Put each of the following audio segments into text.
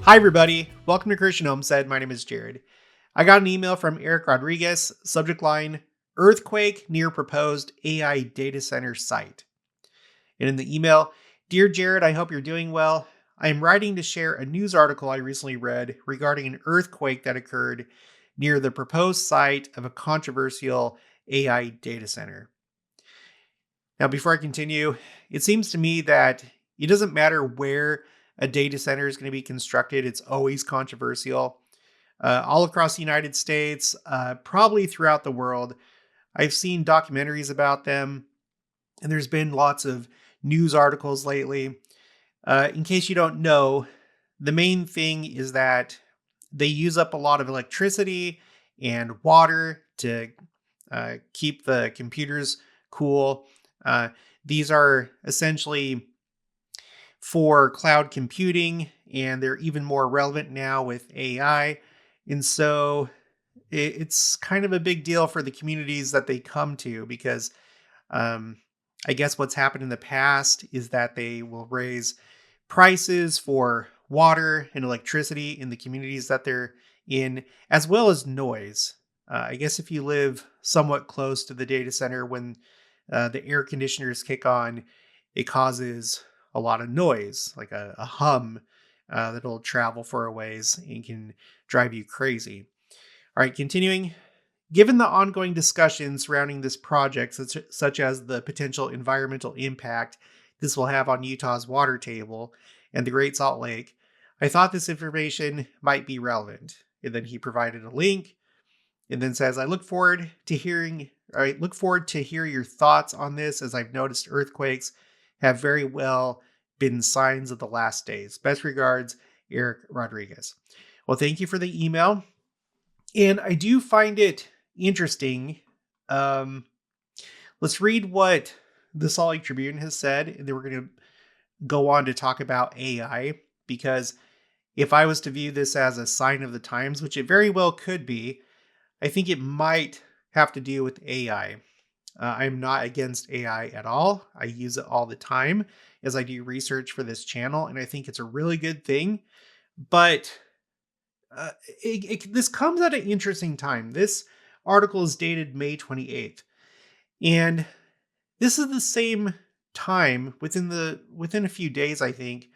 Hi, everybody. Welcome to Christian Home Said. My name is Jared. I got an email from Eric Rodriguez, subject line Earthquake near proposed AI data center site. And in the email, Dear Jared, I hope you're doing well. I am writing to share a news article I recently read regarding an earthquake that occurred near the proposed site of a controversial AI data center. Now, before I continue, it seems to me that it doesn't matter where a data center is going to be constructed, it's always controversial. All across the United States, probably throughout the world. I've seen documentaries about them, and there's been lots of news articles lately. In case you don't know, the main thing is that they use up a lot of electricity and water to keep the computers cool. Uh, these are essentially for cloud computing, and they're even more relevant now with AI. And so it's kind of a big deal for the communities that they come to because um, I guess what's happened in the past is that they will raise prices for water and electricity in the communities that they're in, as well as noise. I guess if you live somewhat close to the data center, when the air conditioners kick on, it causes a lot of noise, like a hum that'll travel for a ways and can drive you crazy. All right, continuing. Given the ongoing discussion surrounding this project, such as the potential environmental impact this will have on Utah's water table and the Great Salt Lake, I thought this information might be relevant. And then he provided a link and then says, I look forward to hear your thoughts on this, as I've noticed earthquakes have very well been signs of the last days. Best regards, Eric Rodriguez. Well, thank you for the email. And I do find it interesting. Um, let's read what the Salt Lake Tribune has said, and then we're going to go on to talk about AI, because if I was to view this as a sign of the times, which it very well could be, I think it might have to do with AI. I'm not against AI at all. I use it all the time as I do research for this channel, and I think it's a really good thing. But this comes at an interesting time. This article is dated May 28th, and this is the same time within a few days, I think,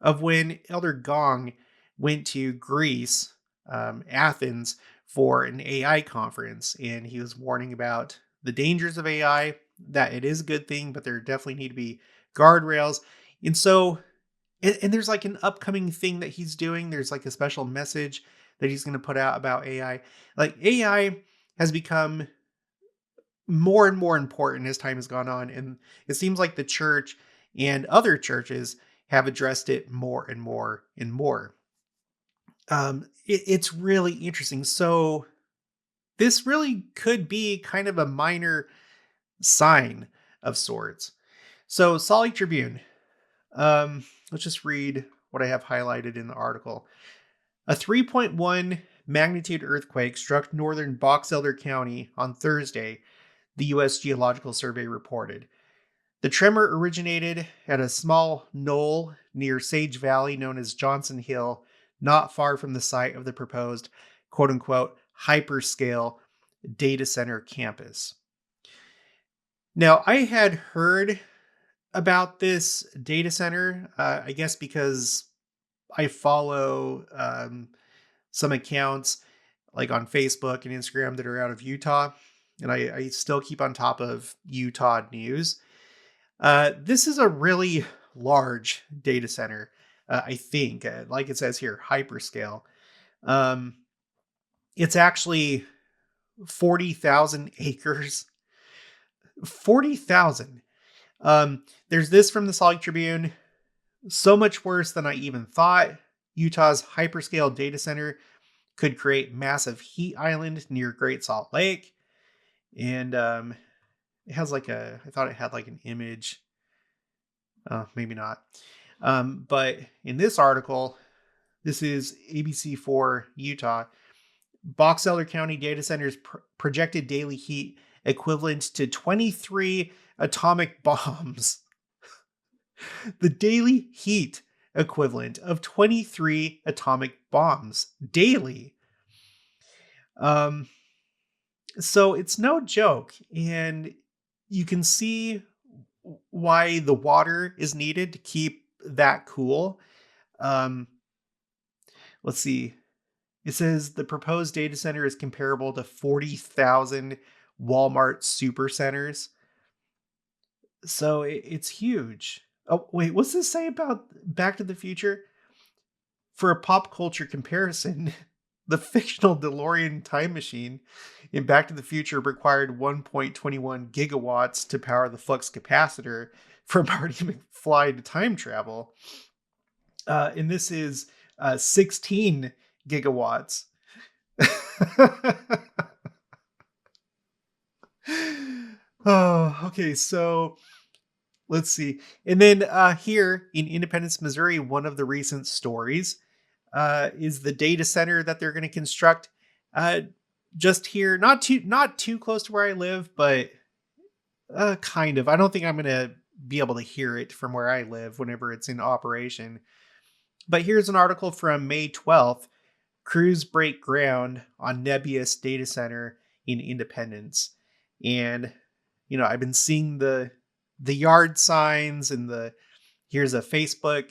of when Elder Gong went to Greece, Athens, for an AI conference, and he was warning about the dangers of AI, that it is a good thing, but there definitely need to be guardrails. And so, and there's like an upcoming thing that he's doing. There's like a special message that he's going to put out about AI. Like AI has become more and more important as time has gone on. And it seems like the church and other churches have addressed it more and more and more. It's really interesting. So this really could be kind of a minor sign of sorts. So Salt Lake Tribune, let's just read what I have highlighted in the article. A 3.1 magnitude earthquake struck northern Box Elder County on Thursday, the U.S. Geological Survey reported. The tremor originated at a small knoll near Sage Valley known as Johnson Hill, not far from the site of the proposed quote unquote hyperscale data center campus. Now, I had heard about this data center, I guess because I follow some accounts like on Facebook and Instagram that are out of Utah, and I still keep on top of Utah news. This is a really large data center, I think, like it says here, hyperscale. Um, it's actually 40,000 acres. 40,000. There's this from the Salt Lake Tribune. So much worse than I even thought. Utah's hyperscale data center could create massive heat island near Great Salt Lake. And it has like I thought it had like an image. Maybe not. But in this article, this is ABC4 Utah. Box Elder County data center's projected daily heat equivalent to 23 atomic bombs. The daily heat equivalent of 23 atomic bombs daily. Um, so it's no joke. And you can see why the water is needed to keep that cool. Um, let's see. It says the proposed data center is comparable to 40,000 Walmart supercenters. So it's huge. Oh, wait, what's this say about Back to the Future? For a pop culture comparison, the fictional DeLorean time machine in Back to the Future required 1.21 gigawatts to power the flux capacitor for Marty McFly to time travel. And this is 16 gigawatts. Oh, okay. So let's see. And then here in Independence, Missouri, one of the recent stories is the data center that they're going to construct just here, not too close to where I live, but kind of. I don't think I'm going to be able to hear it from where I live whenever it's in operation. But here's an article from May 12th. Crews break ground on Nebius data center in Independence. And I've been seeing the yard signs and here's a Facebook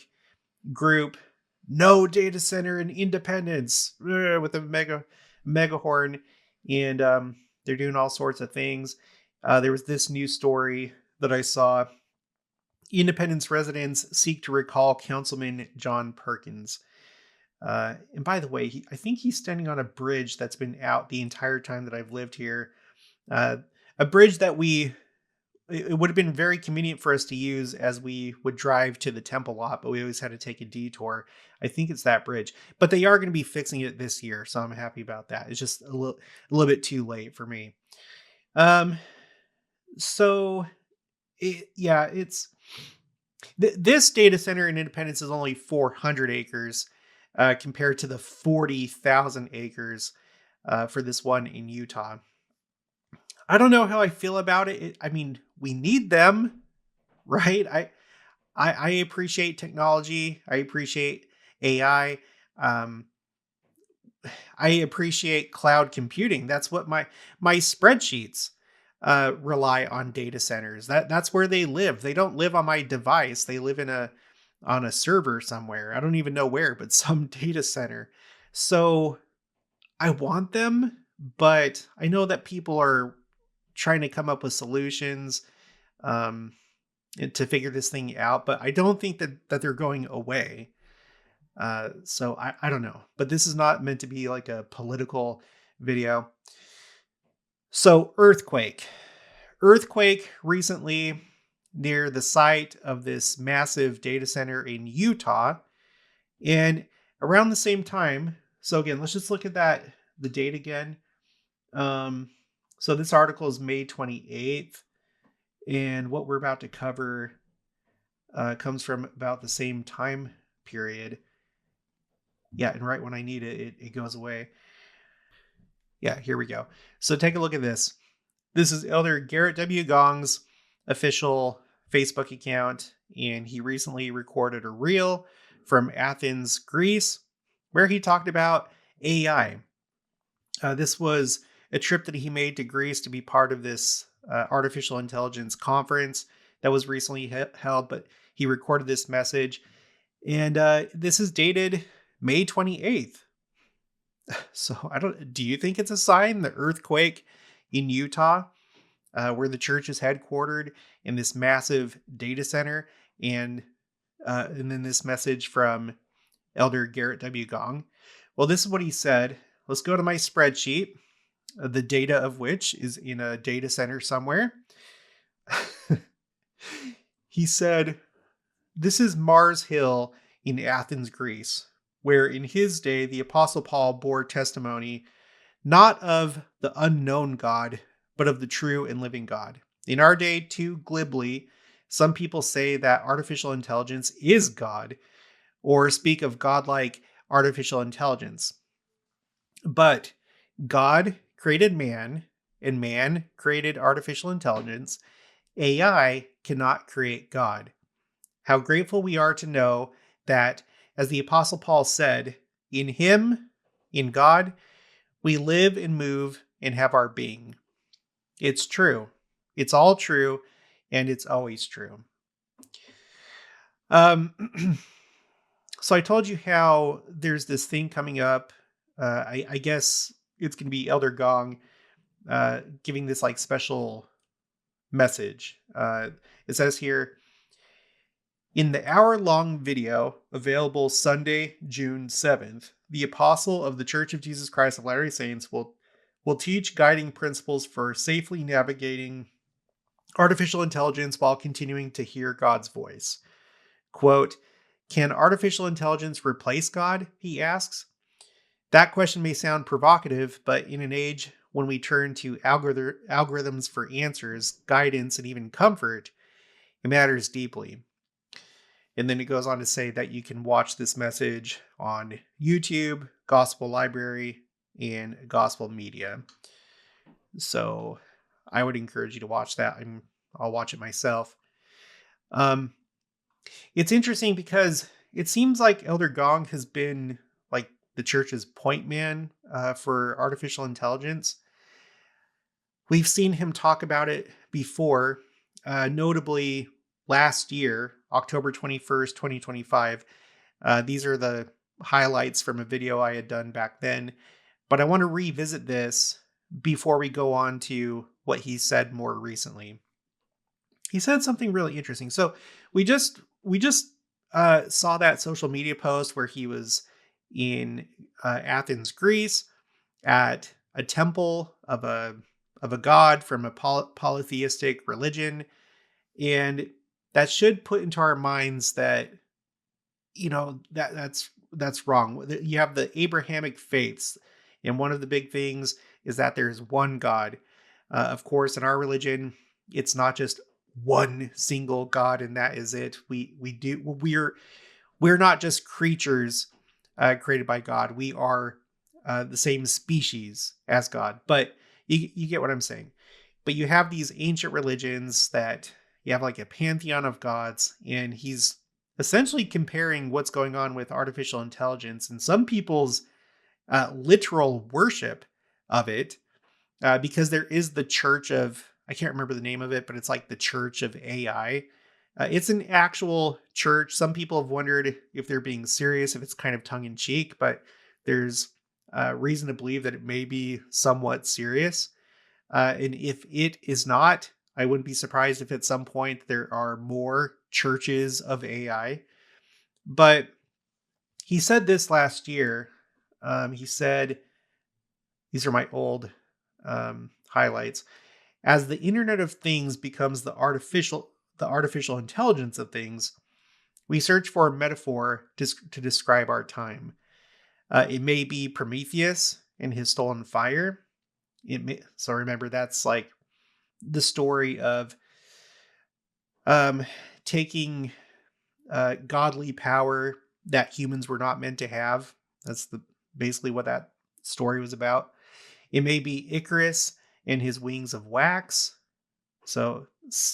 group, no data center in Independence, with a mega horn. And they're doing all sorts of things. There was this news story that I saw. Independence residents seek to recall Councilman John Perkins. And by the way, I think he's standing on a bridge that's been out the entire time that I've lived here. A bridge that it would have been very convenient for us to use as we would drive to the temple lot, but we always had to take a detour. I think it's that bridge, but they are going to be fixing it this year, so I'm happy about that. It's just a little bit too late for me. So it's this data center in Independence is only 400 acres compared to the 40,000 acres for this one in Utah. I don't know how I feel about it. I mean, we need them, right? I appreciate technology. I appreciate AI. I appreciate cloud computing. That's what my spreadsheets rely on data centers. That's where they live. They don't live on my device. They live on a server somewhere. I don't even know where, but some data center. So I want them, but I know that people are trying to come up with solutions to figure this thing out, but I don't think that they're going away. So I don't know, but this is not meant to be like a political video. So earthquake recently near the site of this massive data center in Utah. And around the same time, so again, let's just look at the date again. So this article is May 28th, and what we're about to cover comes from about the same time period. Yeah, and right when I need it, it goes away. Yeah, here we go. So take a look at this. This is Elder Garrett W. Gong's official Facebook account, and he recently recorded a reel from Athens, Greece, where he talked about AI. This was a trip that he made to Greece to be part of this artificial intelligence conference that was recently held, but he recorded this message, and this is dated May 28th. So do you think it's a sign, the earthquake in Utah, where the church is headquartered in this massive data center, and then this message from Elder Garrett W. Gong? Well, this is what he said. Let's go to my spreadsheet, the data of which is in a data center somewhere. He said, "This is Mars Hill in Athens, Greece, where in his day the Apostle Paul bore testimony not of the unknown God, but of the true and living God. In our day, too glibly, some people say that artificial intelligence is God, or speak of godlike artificial intelligence. But God created man, and man created artificial intelligence. AI cannot create God. How grateful we are to know that, as the Apostle Paul said, in him, in God, we live and move and have our being. It's true. It's all true, and it's always true. Um, so I told you how there's this thing coming up. I guess it's going to be Elder Gong giving this like special message. It says here, in the hour-long video available Sunday, June 7th, the apostle of the Church of Jesus Christ of Latter-day Saints will teach guiding principles for safely navigating artificial intelligence while continuing to hear God's voice. Quote, can artificial intelligence replace God? He asks. That question may sound provocative, but in an age when we turn to algorithms for answers, guidance, and even comfort, it matters deeply. And then it goes on to say that you can watch this message on YouTube, Gospel Library, and Gospel Media. So I would encourage you to watch that. I'll watch it myself. It's interesting because it seems like Elder Gong has been like the church's point man for artificial intelligence. We've seen him talk about it before, notably last year, October 21st, 2025. These are the highlights from a video I had done back then. But I want to revisit this before we go on to what he said more recently. He said something really interesting. So we just saw that social media post where he was in Athens, Greece, at a temple of a god from a polytheistic religion, and that should put into our minds that that's wrong. You have the Abrahamic faiths, and one of the big things is that there's one God. Of course, in our religion, it's not just one single God, and that is it. We're not just creatures created by God. We are the same species as God. But you get what I'm saying. But you have these ancient religions that you have like a pantheon of gods, and he's essentially comparing what's going on with artificial intelligence and some people's literal worship of it, because there is the church of, I can't remember the name of it, but it's like the church of AI. It's an actual church. Some people have wondered if they're being serious, if it's kind of tongue in cheek, but there's reason to believe that it may be somewhat serious. And if it is not, I wouldn't be surprised if at some point there are more churches of AI. But he said this last year. He said, these are my old highlights. As the Internet of Things becomes the artificial intelligence of things, we search for a metaphor to describe our time. It may be Prometheus and his stolen fire. So remember, that's like the story of taking godly power that humans were not meant to have. That's basically what that story was about. It may be Icarus and his wings of wax. So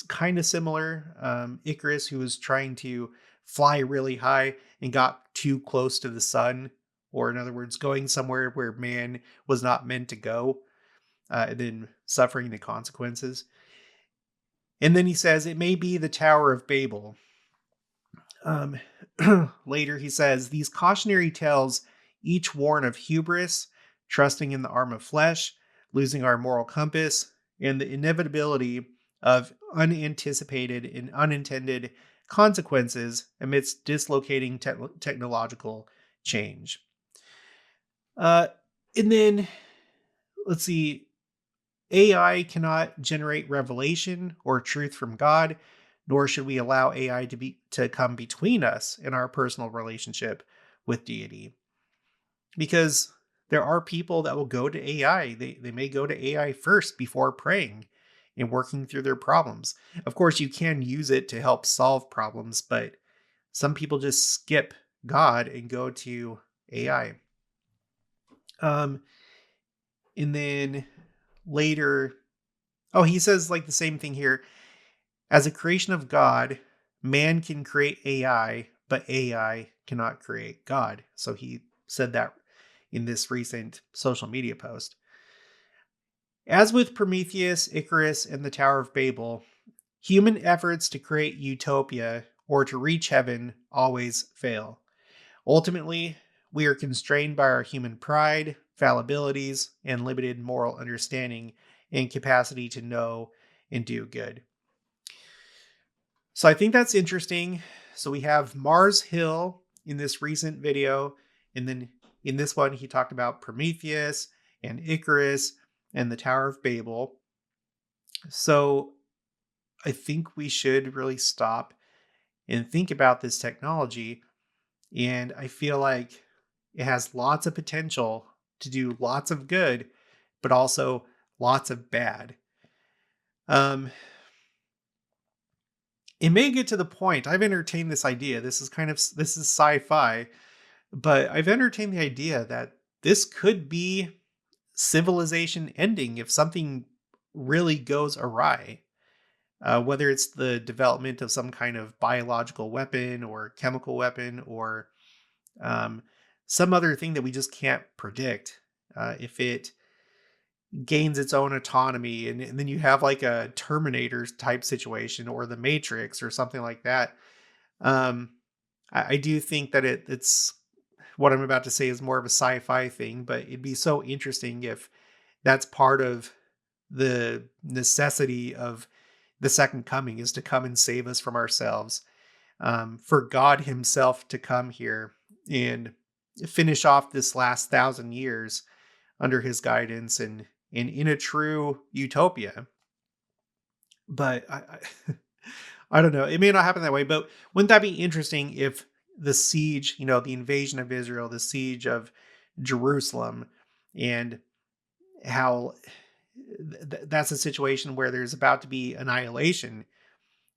kind of similar. Icarus, who was trying to fly really high and got too close to the sun, or in other words, going somewhere where man was not meant to go, and then suffering the consequences. And then he says it may be the Tower of Babel. Later he says, these cautionary tales each warn of hubris, trusting in the arm of flesh, losing our moral compass, and the inevitability of unanticipated and unintended consequences amidst dislocating technological change. And then, let's see, AI cannot generate revelation or truth from God, nor should we allow AI to come between us in our personal relationship with deity. Because there are people that will go to AI. They may go to AI first before praying and working through their problems. Of course, you can use it to help solve problems, but some people just skip God and go to AI. And then later, he says like the same thing here. As a creation of God, man can create AI but AI cannot create God. So he said that in this recent social media post. As with Prometheus, Icarus, and the Tower of Babel, human efforts to create utopia or to reach heaven always fail. Ultimately, we are constrained by our human pride, fallibilities, and limited moral understanding and capacity to know and do good. So I think that's interesting. So we have Mars Hill in this recent video, and then in this one, he talked about Prometheus and Icarus and the Tower of Babel. So I think we should really stop and think about this technology. And I feel like it has lots of potential to do lots of good, but also lots of bad. It may get to the point. I've entertained this idea. This is sci-fi, but I've entertained the idea that this could be civilization ending if something really goes awry. Whether it's the development of some kind of biological weapon or chemical weapon or um, some other thing that we just can't predict. If it gains its own autonomy, and then you have like a Terminator type situation or the Matrix or something like that. Um, I do think that it's what I'm about to say is more of a sci-fi thing, but it'd be so interesting if that's part of the necessity of the second coming is to come and save us from ourselves. For God Himself to come here and finish off this last 1,000 years under His guidance and in a true utopia. But I don't know. It may not happen that way, but wouldn't that be interesting if the siege, the invasion of Israel, the siege of Jerusalem, and how that's a situation where there's about to be annihilation.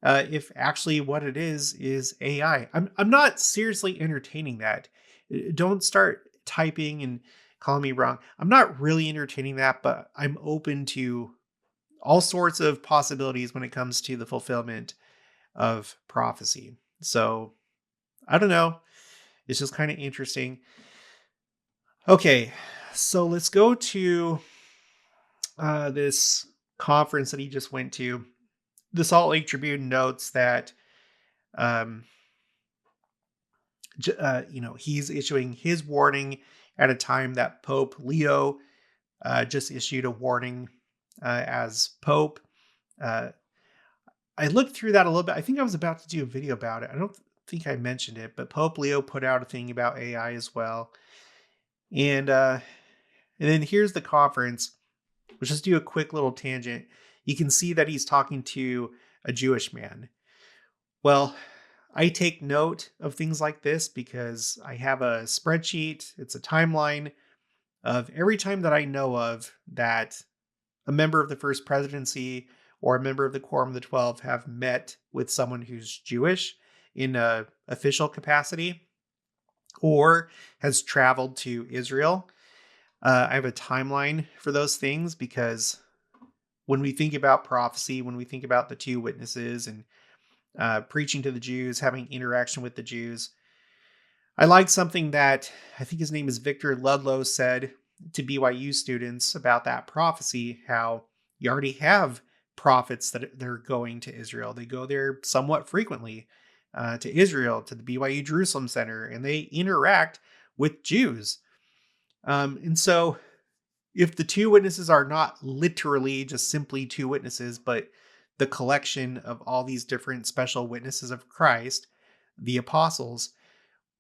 If actually what it is AI. I'm not seriously entertaining that. Don't start typing and calling me wrong. I'm not really entertaining that, but I'm open to all sorts of possibilities when it comes to the fulfillment of prophecy. So I don't know. It's just kind of interesting. Okay, so let's go to this conference that he just went to. The Salt Lake Tribune notes that um, he's issuing his warning at a time that Pope Leo just issued a warning as Pope. Uh, I looked through that a little bit. I think I was about to do a video about it. I don't think I mentioned it, but Pope Leo put out a thing about AI as well. And then here's the conference. Let's just do a quick little tangent. You can see that he's talking to a Jewish man. Well, I take note of things like this because I have a spreadsheet. It's a timeline of every time that I know of that a member of the First Presidency or a member of the Quorum of the 12 have met with someone who's Jewish in a official capacity or has traveled to Israel. I have a timeline for those things because when we think about prophecy, when we think about the two witnesses and preaching to the Jews, having interaction with the Jews, I like something that I think his name is Victor Ludlow said to BYU students about that prophecy, how you already have prophets that they're going to Israel. They go there somewhat frequently to Israel, to the BYU Jerusalem Center, and they interact with Jews. And so if the two witnesses are not literally just simply two witnesses, but the collection of all these different special witnesses of Christ, the apostles,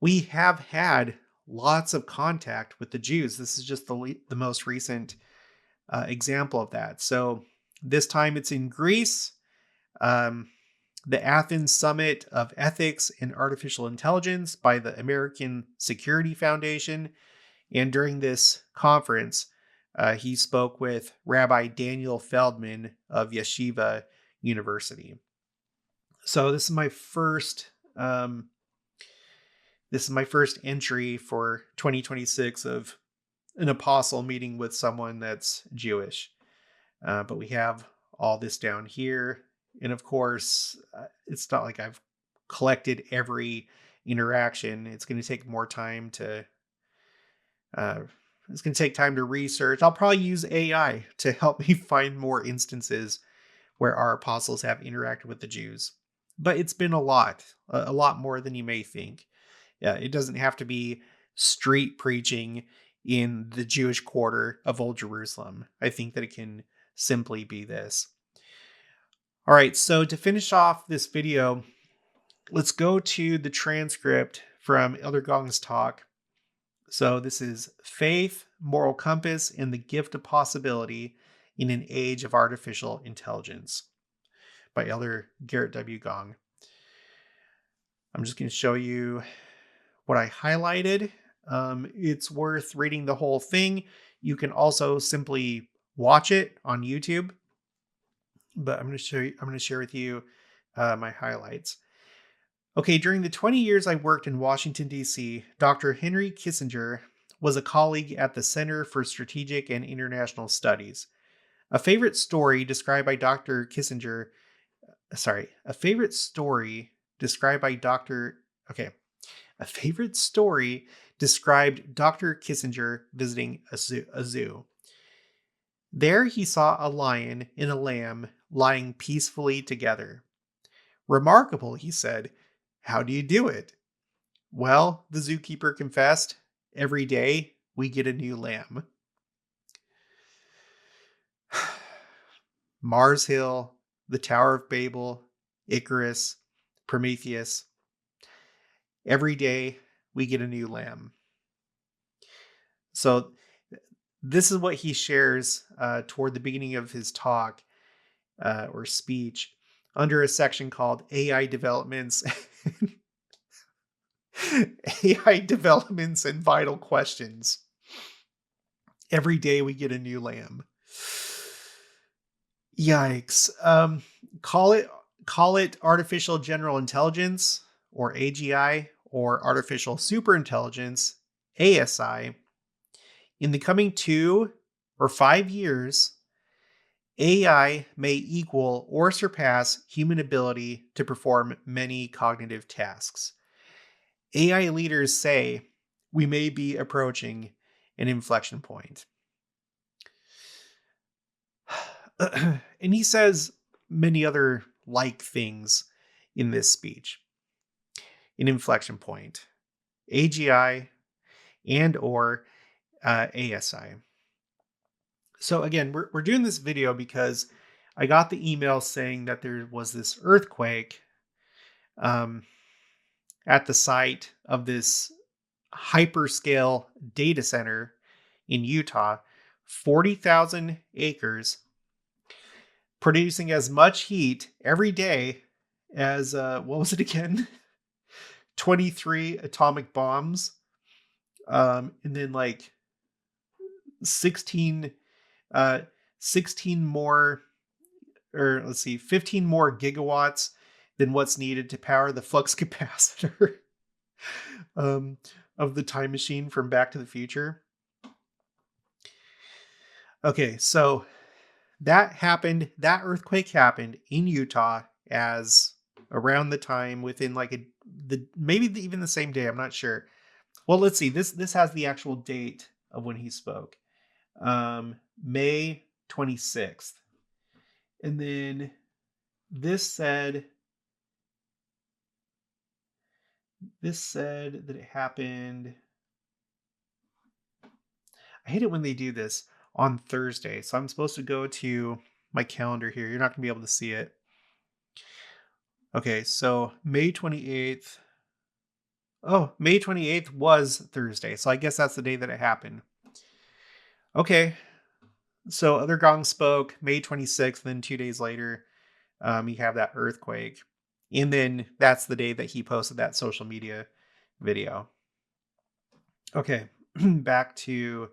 we have had lots of contact with the Jews. This is just the most recent example of that. So this time it's in Greece, the Athens Summit of Ethics and Artificial Intelligence by the American Security Foundation. And during this conference, he spoke with Rabbi Daniel Feldman of Yeshiva University. So this is my first entry for 2026 of an apostle meeting with someone that's Jewish. But we have all this down here. And of course, it's not like I've collected every interaction. It's going to take more time to uh, it's going to take time to research. I'll probably use AI to help me find more instances where our apostles have interacted with the Jews. But it's been a lot more than you may think. Yeah, it doesn't have to be street preaching in the Jewish quarter of Old Jerusalem. I think that it can simply be this. All right, so to finish off this video, let's go to the transcript from Elder Gong's talk. So this is Faith, Moral Compass, and the Gift of Possibility in an Age of Artificial Intelligence by Elder Garrett W. Gong. I'm just going to show you what I highlighted. It's worth reading the whole thing. You can also simply watch it on YouTube, but I'm going to share with you my highlights. Okay, during the 20 years I worked in Washington, D.C., Dr. Henry Kissinger was a colleague at the Center for Strategic and International Studies. A favorite story described by Dr. Kissinger A favorite story described Dr. Kissinger visiting a zoo. There he saw a lion and a lamb lying peacefully together. Remarkable, he said. How do you do it? Well, the zookeeper confessed, every day we get a new lamb. Mars Hill, the Tower of Babel, Icarus, Prometheus. Every day we get a new lamb. So this is what he shares toward the beginning of his talk or speech under a section called AI Developments. AI Developments and Vital Questions. Every day we get a new lamb. Yikes. Call it artificial general intelligence, or AGI, or artificial superintelligence, ASI. In the coming 2 or 5 years, AI may equal or surpass human ability to perform many cognitive tasks. AI leaders say we may be approaching an inflection point. And he says many other like things in this speech. An inflection point, AGI and or ASI. So again, we're doing this video because I got the email saying that there was this earthquake at the site of this hyperscale data center in Utah, 40,000 acres, producing as much heat every day as, what was it again? 23 atomic bombs. And then like 16 more, or let's see, 15 more gigawatts than what's needed to power the flux capacitor of the time machine from Back to the Future. Okay, so that earthquake happened in Utah as around the time within like even the same day, I'm not sure. Well, let's see. This has the actual date of when he spoke. May 26th. And then this said that it happened. I hate it when they do this on Thursday. So I'm supposed to go to my calendar here. You're not going to be able to see it. Okay, so May 28th. Oh, May 28th was Thursday. So I guess that's the day that it happened. Okay. So Other Gong spoke May 26th. Then 2 days later, you have that earthquake. And then that's the day that he posted that social media video. Okay, back to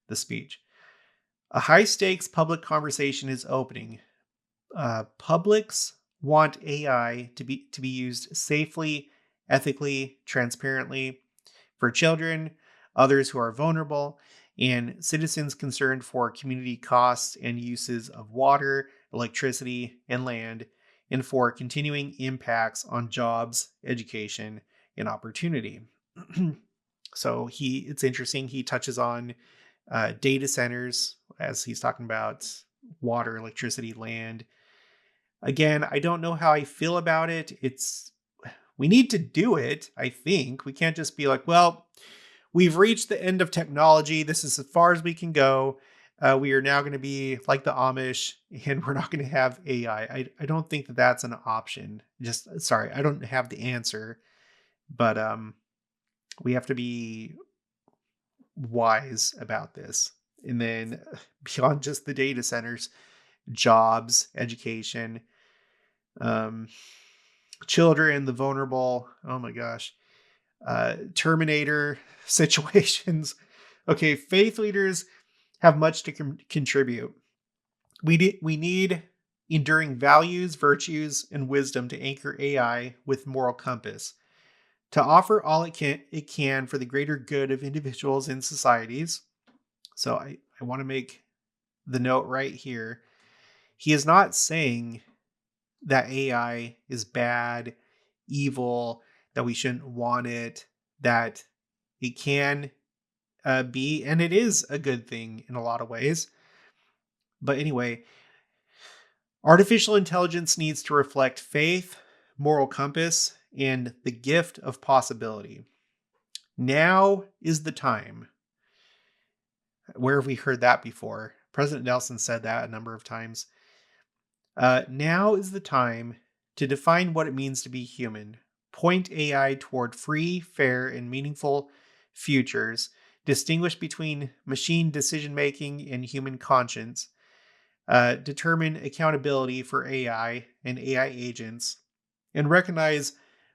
the speech. A high-stakes public conversation is opening. Publics want AI to be used safely, ethically, transparently for children, others who are vulnerable, and citizens concerned for community costs and uses of water, electricity, and land, and for continuing impacts on jobs, education, and opportunity. So it's interesting. He touches on data centers as he's talking about water, electricity, land. Again, I don't know how I feel about it. We need to do it. I think we can't just be like, well, we've reached the end of technology. This is as far as we can go. We are now going to be like the Amish, and we're not going to have AI. I don't think that that's an option. Just sorry, I don't have the answer, but we have to be wise about this. And then beyond just the data centers, jobs, education, um, children, the vulnerable. Oh my gosh, Terminator situations. Okay, faith leaders have much to contribute. We need enduring values, virtues, and wisdom to anchor AI with moral compass, to offer all it can for the greater good of individuals and societies. So I want to make the note right here. He is not saying that AI is bad, evil, that we shouldn't want it, that it can be, and it is a good thing in a lot of ways. But anyway, artificial intelligence needs to reflect faith, moral compass, and the gift of possibility. Now is the time. Where have we heard that before? President Nelson said that a number of times. Now is the time to define what it means to be human. Point AI toward free, fair, and meaningful futures. Distinguish between machine decision making and human conscience. Determine accountability for AI and AI agents. And recognize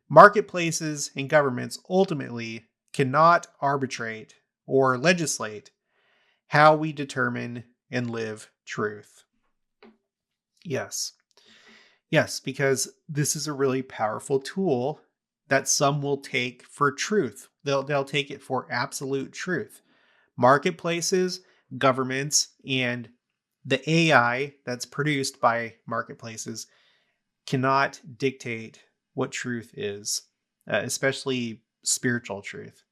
marketplaces and governments ultimately cannot arbitrate or legislate how we determine and live truth. Yes. Yes, because this is a really powerful tool that some will take for truth. They'll take it for absolute truth. Marketplaces, governments, and the AI that's produced by marketplaces cannot dictate what truth is, especially spiritual truth.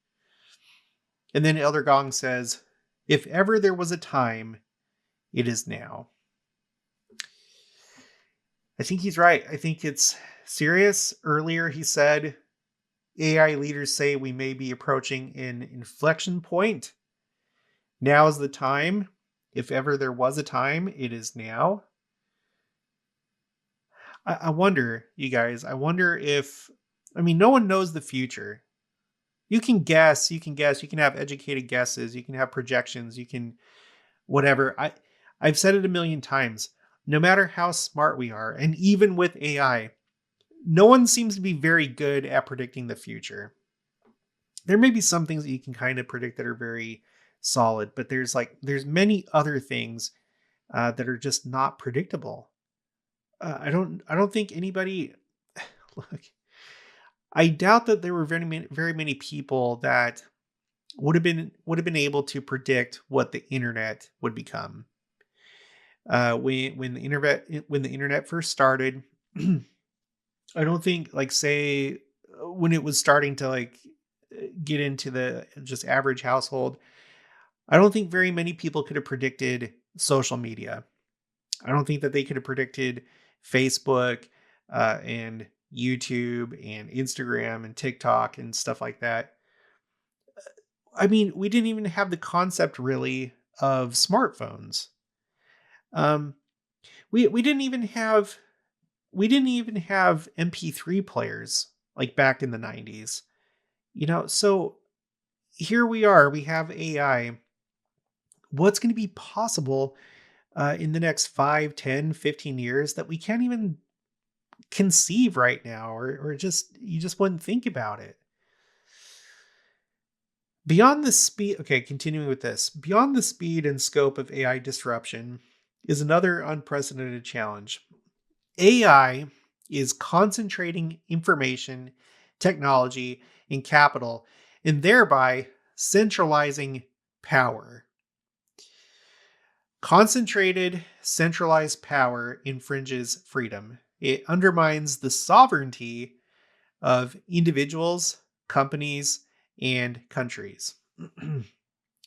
And then Elder Gong says, if ever there was a time, it is now. I think he's right. I think it's serious. Earlier, he said AI leaders say we may be approaching an inflection point. Now is the time. If ever there was a time, it is now. I wonder, you guys, no one knows the future. You can guess, you can have educated guesses, you can have projections, you can whatever. I've said it a million times. No matter how smart we are, and even with AI, no one seems to be very good at predicting the future. There may be some things that you can kind of predict that are very solid, but there's many other things that are just not predictable. I don't think anybody look. I doubt that there were very many people that would have been able to predict what the internet would become. When the internet first started, I don't think say when it was starting to get into the just average household, I don't think very many people could have predicted social media. I don't think that they could have predicted Facebook and YouTube and Instagram and TikTok and stuff like that. We didn't even have the concept really of smartphones. We didn't even have MP3 players like back in the 90s. So here we are, we have AI. What's going to be possible in the next 5, 10, 15 years that we can't even conceive right now, or you just wouldn't think about it. Beyond the speed, okay, continuing with this, beyond the speed and scope of AI disruption is another unprecedented challenge. AI is concentrating information, technology, and capital, and thereby centralizing power. Concentrated, centralized power infringes freedom. It undermines the sovereignty of individuals, companies, and countries.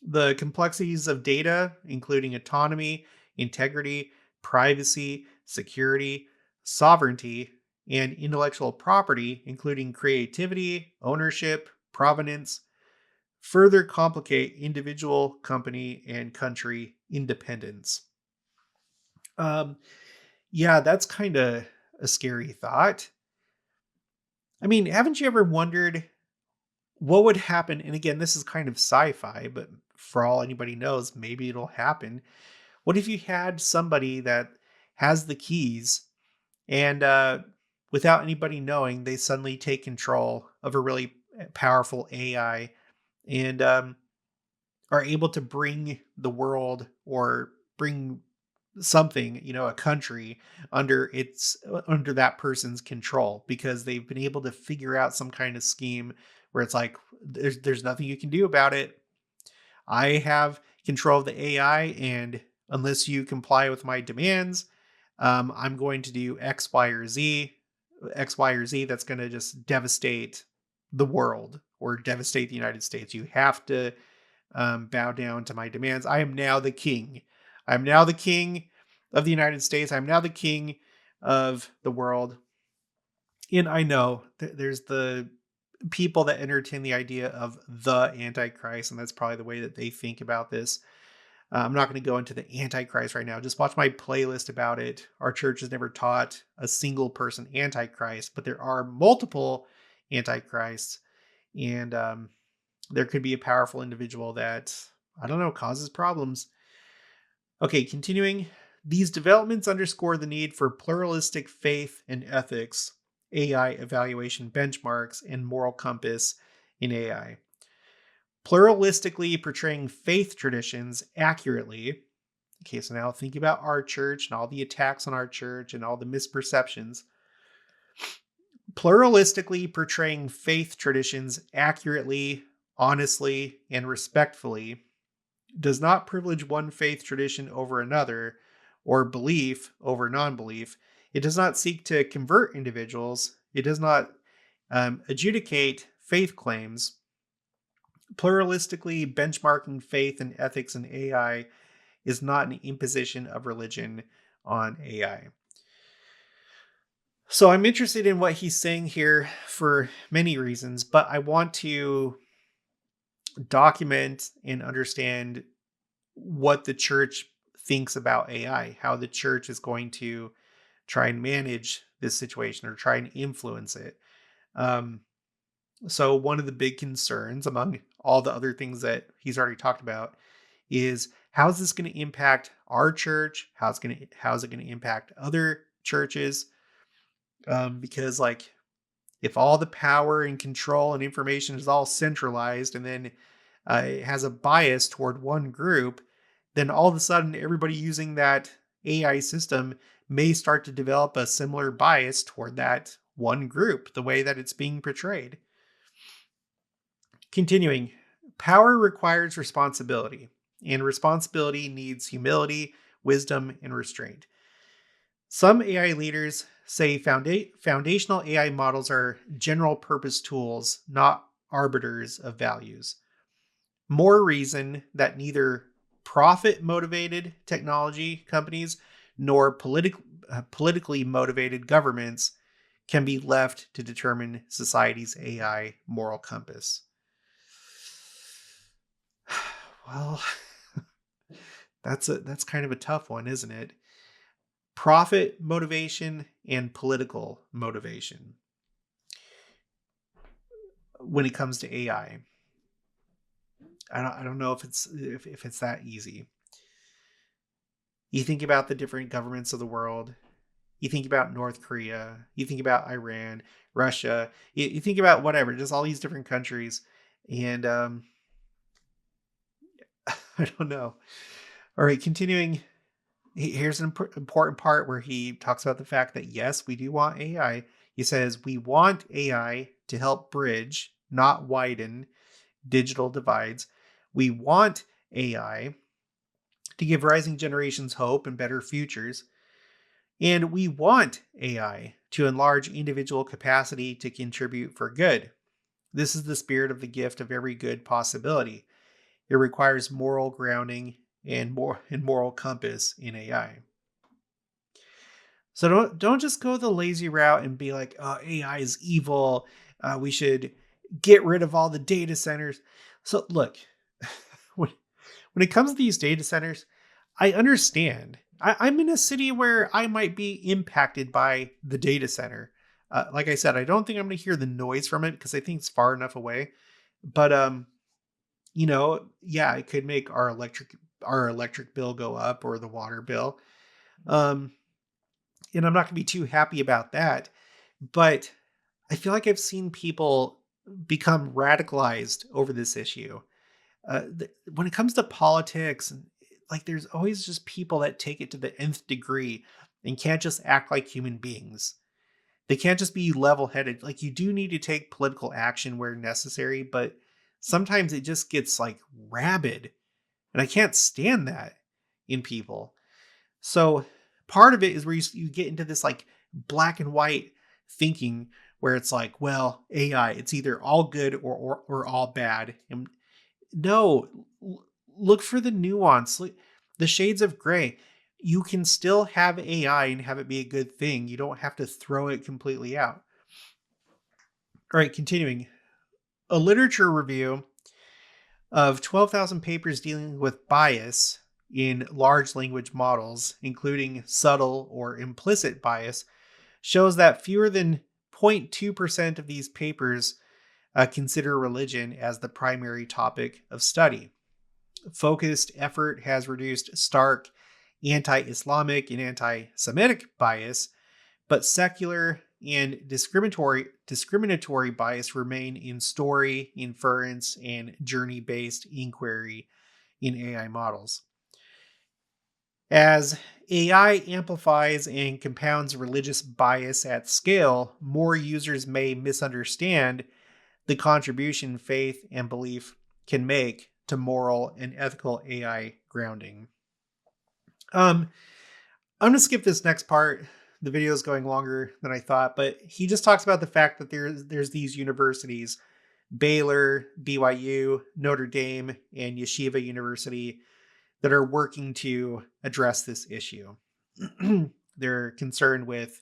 The complexities of data, including autonomy, integrity, privacy, security, sovereignty, and intellectual property, including creativity, ownership, provenance, further complicate individual, company, and country independence. Um, yeah, that's kind of a scary thought. I mean, haven't you ever wondered what would happen? And again, this is kind of sci-fi, but for all anybody knows, maybe it'll happen. What if you had somebody that has the keys and without anybody knowing, they suddenly take control of a really powerful AI and are able to bring the world or bring something, a country under that person's control because they've been able to figure out some kind of scheme where it's like there's nothing you can do about it. I have control of the AI, and unless you comply with my demands, I'm going to do X, Y, or Z that's going to just devastate the world or devastate the United States. You have to bow down to my demands. I am now the king. I'm now the king of the United States. I'm now the king of the world. And I know there's the people that entertain the idea of the Antichrist, and that's probably the way that they think about this. I'm not going to go into the Antichrist right now. Just watch my playlist about it. Our church has never taught a single person Antichrist, but there are multiple Antichrists. And there could be a powerful individual that, I don't know, causes problems. Okay, continuing. These developments underscore the need for pluralistic faith and ethics, AI evaluation benchmarks, and moral compass in AI. Pluralistically portraying faith traditions accurately. Okay, so now think about our church and all the attacks on our church and all the misperceptions. Pluralistically portraying faith traditions accurately, honestly, and respectfully does not privilege one faith tradition over another or belief over non-belief. It does not seek to convert individuals. It does not adjudicate faith claims. Pluralistically benchmarking faith and ethics in AI is not an imposition of religion on AI. So I'm interested in what he's saying here for many reasons, but I want to document and understand what the church thinks about AI, how the church is going to try and manage this situation or try and influence it. So one of the big concerns among all the other things that he's already talked about is how is this going to impact our church? How's it going to impact other churches? Because like if all the power and control and information is all centralized and then it has a bias toward one group, then all of a sudden everybody using that AI system may start to develop a similar bias toward that one group, the way that it's being portrayed. Continuing, power requires responsibility, and responsibility needs humility, wisdom, and restraint. Some AI leaders say foundational AI models are general purpose tools, not arbiters of values. More reason that neither profit motivated technology companies nor politically motivated governments can be left to determine society's AI moral compass. Well, that's kind of a tough one, isn't it? Profit motivation and political motivation when it comes to AI. I don't know if it's that easy. You think about the different governments of the world. You think about North Korea. You think about Iran, Russia. You think about whatever, just all these different countries. And I don't know. All right, continuing. Here's an important part where he talks about the fact that, yes, we do want AI. He says, we want AI to help bridge, not widen, digital divides. We want AI to give rising generations hope and better futures. And we want AI to enlarge individual capacity to contribute for good. This is the spirit of the gift of every good possibility. It requires moral grounding and moral compass in AI. So don't just go the lazy route and be like, "Oh, AI is evil. We should get rid of all the data centers." So look, when when it comes to these data centers, I understand. I'm in a city where I might be impacted by the data center. Like I said, I don't think I'm going to hear the noise from it because I think it's far enough away. But yeah, it could make our electric bill go up or the water bill. Um, and I'm not going to be too happy about that. But I feel like I've seen people become radicalized over this issue. When it comes to politics, and like there's always just people that take it to the nth degree and can't just act like human beings. They can't just be level-headed. Like you do need to take political action where necessary, but sometimes it just gets like rabid, and I can't stand that in people. So part of it is where you get into this like black and white thinking where it's like, well, AI, it's either all good or all bad. And no, look for the nuance, look, the shades of gray. You can still have AI and have it be a good thing. You don't have to throw it completely out. All right, continuing. A literature review of 12,000 papers dealing with bias in large language models, including subtle or implicit bias, shows that fewer than 0.2% of these papers consider religion as the primary topic of study. Focused effort has reduced stark anti-Islamic and anti-Semitic bias, but secular and discriminatory bias remain in story, inference, and journey-based inquiry in AI models. As AI amplifies and compounds religious bias at scale, more users may misunderstand the contribution faith and belief can make to moral and ethical AI grounding. Um, I'm gonna skip this next part. The video is going longer than I thought, but he just talks about the fact that there's these universities, Baylor, BYU, Notre Dame, and Yeshiva University, that are working to address this issue. They're concerned with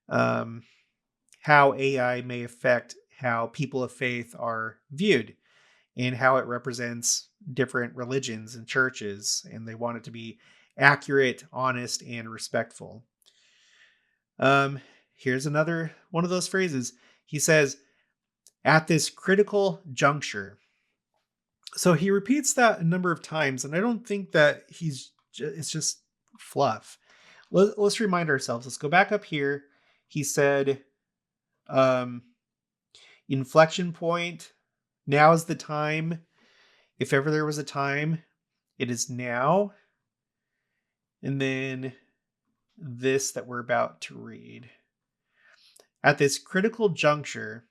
um, how AI may affect how people of faith are viewed and how it represents different religions and churches, and they want it to be accurate, honest, and respectful. Um, Here's another one of those phrases. He says, "At this critical juncture." So he repeats that a number of times, and I don't think that it's just fluff. Let's remind ourselves. Let's go back up here. He said, um, inflection point. Now is the time. If ever there was a time, it is now. And then this that we're about to read. At this critical juncture,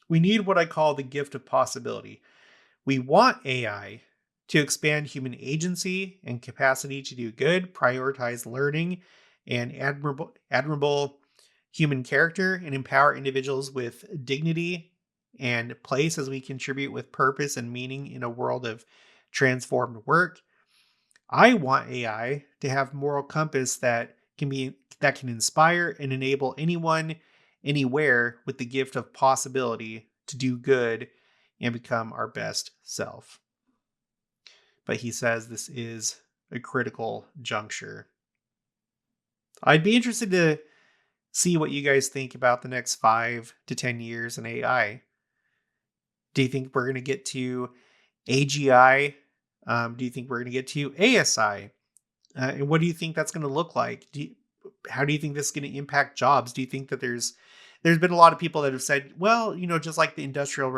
we need what I call the gift of possibility. We want AI to expand human agency and capacity to do good, prioritize learning and admirable human character, and empower individuals with dignity and place as we contribute with purpose and meaning in a world of transformed work. I want AI to have moral compass that can inspire and enable anyone anywhere with the gift of possibility to do good and become our best self. But he says this is a critical juncture. I'd be interested to see what you guys think about the next 5 to 10 years in AI. Do you think we're going to get to AGI? Do you think we're going to get to ASI? And what do you think that's going to look like? How do you think this is going to impact jobs? Do you think that there's been a lot of people that have said, well, just like the industrial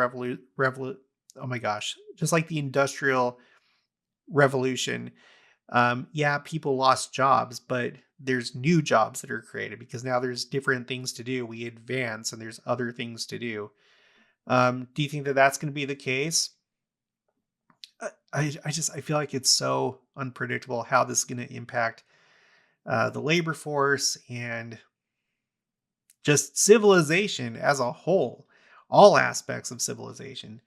oh my gosh, just like the industrial revolution, yeah, people lost jobs, but there's new jobs that are created because now there's different things to do. We advance and there's other things to do. Do you think that that's going to be the case? I feel like it's so unpredictable how this is going to impact the labor force and just civilization as a whole. all aspects of civilization.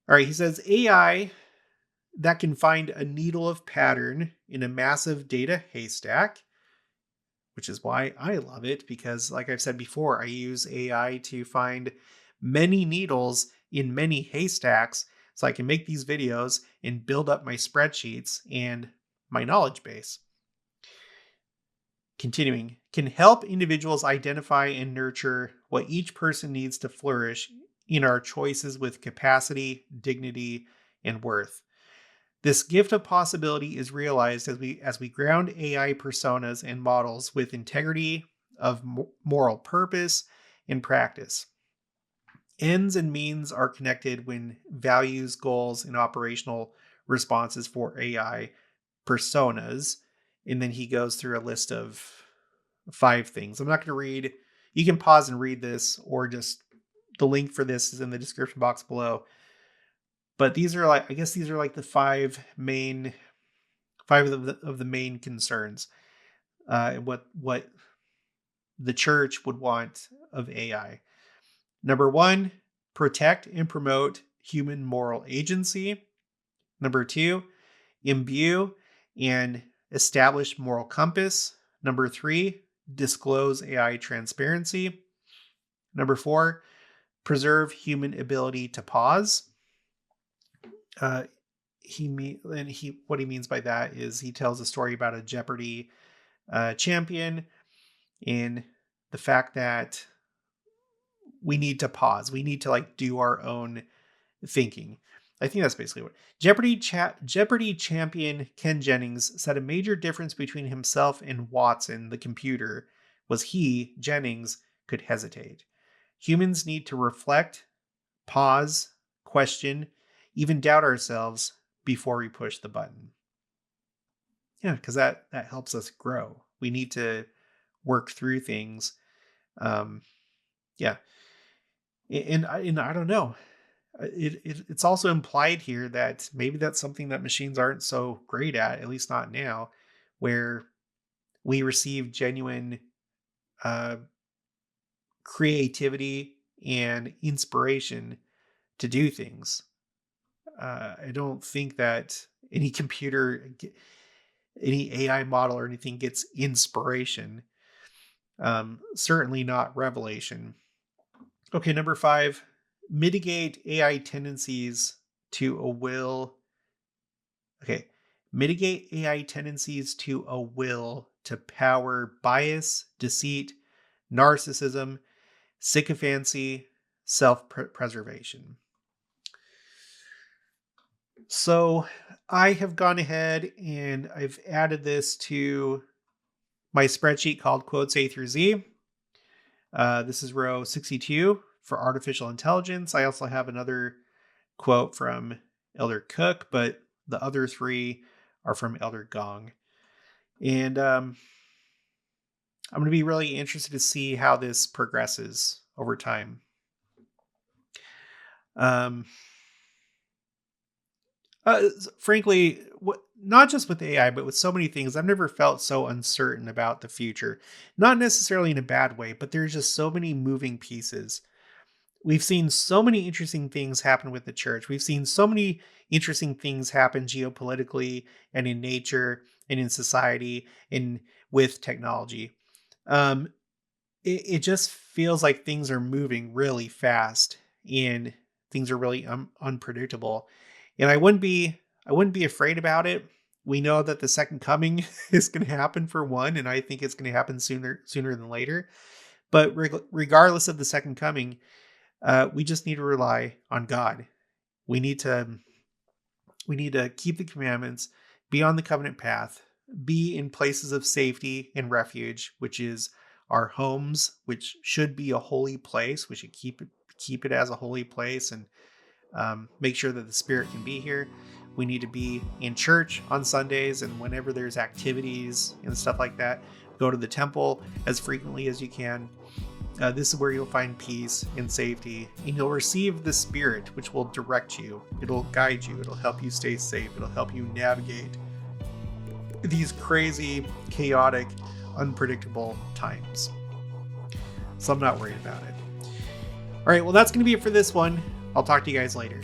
All right, he says AI that can find a needle of pattern in a massive data haystack, which is why I love it, because like I've said before, I use AI to find many needles in many haystacks so I can make these videos and build up my spreadsheets and my knowledge base. Continuing, can help individuals identify and nurture what each person needs to flourish in our choices with capacity, dignity, and worth. This gift of possibility is realized as we ground AI personas and models with integrity of moral purpose and practice. Ends and means are connected when values, goals, and operational responses for AI personas. And then he goes through a list of 5 things. I'm not going to read. You can pause and read this, or just the link for this is in the description box below. But these are like, I guess these are like the 5 of the main concerns. What the church would want of AI. Number 1, protect and promote human moral agency. Number 2, imbue and establish moral compass. Number 3, disclose AI transparency. Number 4, preserve human ability to pause. What he means by that is he tells a story about a Jeopardy champion and the fact that we need to pause. We need to like do our own thinking. I think that's basically what Jeopardy champion Ken Jennings said. A major difference between himself and Watson, the computer, was he, Jennings, could hesitate. Humans need to reflect, pause, question, even doubt ourselves before we push the button. Yeah, because that helps us grow. We need to work through things. Yeah. And I don't know. It's also implied here that maybe that's something that machines aren't so great at least not now, where we receive genuine creativity and inspiration to do things. I don't think that any AI model or anything gets inspiration. Certainly not revelation. Okay, number 5, mitigate AI tendencies to a will. Okay, mitigate AI tendencies to a will to power bias, deceit, narcissism, sycophancy, self-preservation. So I have gone ahead and I've added this to my spreadsheet called quotes A through Z. This is row 62 for artificial intelligence. I also have another quote from Elder Cook, but the other 3 are from Elder Gong. And I'm going to be really interested to see how this progresses over time. Frankly, not just with AI, but with so many things, I've never felt so uncertain about the future. Not necessarily in a bad way, but there's just so many moving pieces. We've seen so many interesting things happen with the church. We've seen so many interesting things happen geopolitically and in nature and in society and with technology. It just feels like things are moving really fast and things are really unpredictable. And I wouldn't be afraid about it. We know that the second coming is going to happen for one, and I think it's going to happen sooner than later. But regardless of the second coming, we just need to rely on God. We need to keep the commandments, be on the covenant path, be in places of safety and refuge, which is our homes, which should be a holy place. We should keep it as a holy place and make sure that the Spirit can be here. We need to be in church on Sundays, and whenever there's activities and stuff like that, go to the temple as frequently as you can. This is where you'll find peace and safety, and you'll receive the Spirit, which will direct you. It'll guide you. It'll help you stay safe. It'll help you navigate these crazy, chaotic, unpredictable times. So I'm not worried about it. All right, well, that's going to be it for this one. I'll talk to you guys later.